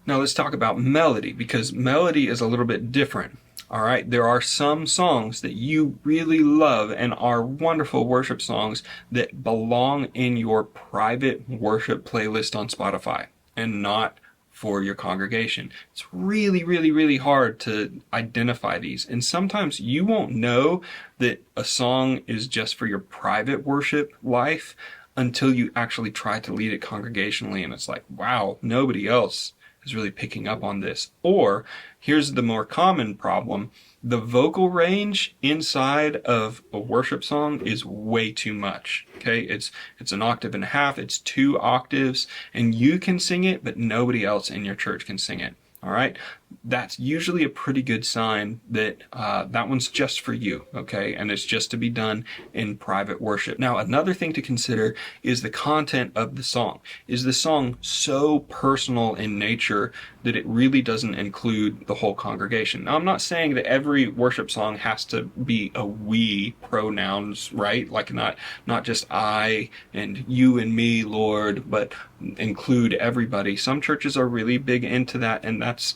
Now let's talk about melody, because melody is a little bit different. All right, there are some songs that you really love and are wonderful worship songs that belong in your private worship playlist on Spotify and not for your congregation. It's really, really, really hard to identify these. And sometimes you won't know that a song is just for your private worship life until you actually try to lead it congregationally. And it's like, wow, nobody else is really picking up on this. Or here's the more common problem. The vocal range inside of a worship song is way too much. Okay, it's an octave and a half, it's 2 octaves, and you can sing it, but nobody else in your church can sing it. All right, that's usually a pretty good sign that that one's just for you, okay? And it's just to be done in private worship. Now, another thing to consider is the content of the song. Is the song so personal in nature that it really doesn't include the whole congregation? Now, I'm not saying that every worship song has to be a we pronouns, right? Like not just I and you and me, Lord, but include everybody. Some churches are really big into that, and that's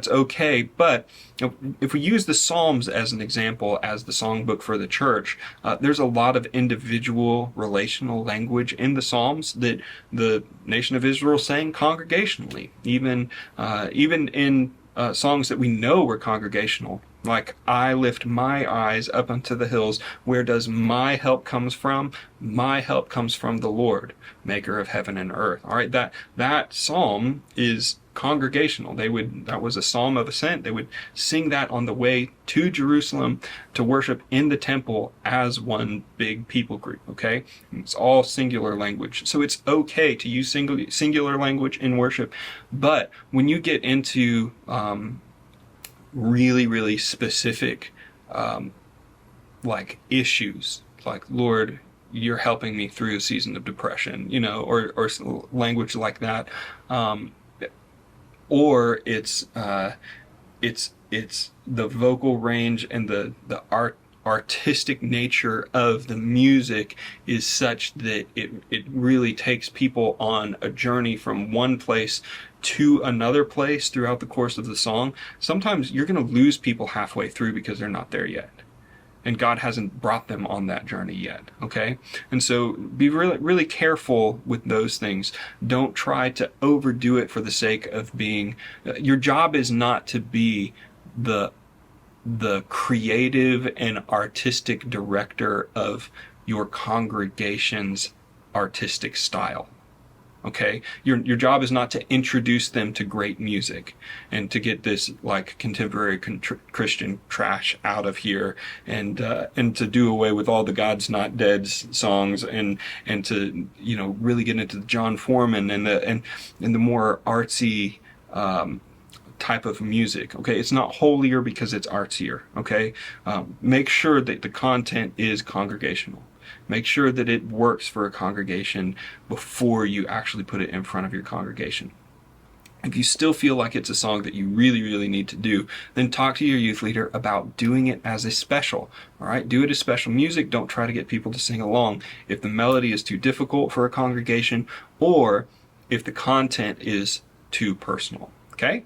okay. But if we use the Psalms as an example, as the songbook for the church, there's a lot of individual relational language in the Psalms that the nation of Israel sang congregationally, even in songs that we know were congregational. Like, I lift my eyes up unto the hills. Where does my help comes from? My help comes from the Lord, maker of heaven and earth. All right, that psalm is congregational. That was a psalm of ascent. They would sing that on the way to Jerusalem to worship in the temple as one big people group. Okay, it's all singular language, so it's okay to use singular language in worship. But when you get into really, really specific like issues, like, Lord, you're helping me through a season of depression, or language like that, or it's the vocal range and the artistic nature of the music is such that it really takes people on a journey from one place to another place throughout the course of the song. Sometimes you're going to lose people halfway through because they're not there yet, and God hasn't brought them on that journey yet, okay? And so be really, really careful with those things. Don't try to overdo it for the sake of being... Your job is not to be the creative and artistic director of your congregation's artistic style. Okay, your job is not to introduce them to great music and to get this like contemporary Christian trash out of here, and to do away with all the God's Not Dead songs, and to really get into the John Foreman and the more artsy type of music. Okay, it's not holier because it's artsier. Okay, make sure that the content is congregational. Make sure that it works for a congregation before you actually put it in front of your congregation. If you still feel like it's a song that you really, really need to do, then talk to your youth leader about doing it as a special. All right, do it as special music. Don't try to get people to sing along if the melody is too difficult for a congregation, or if the content is too personal. Okay?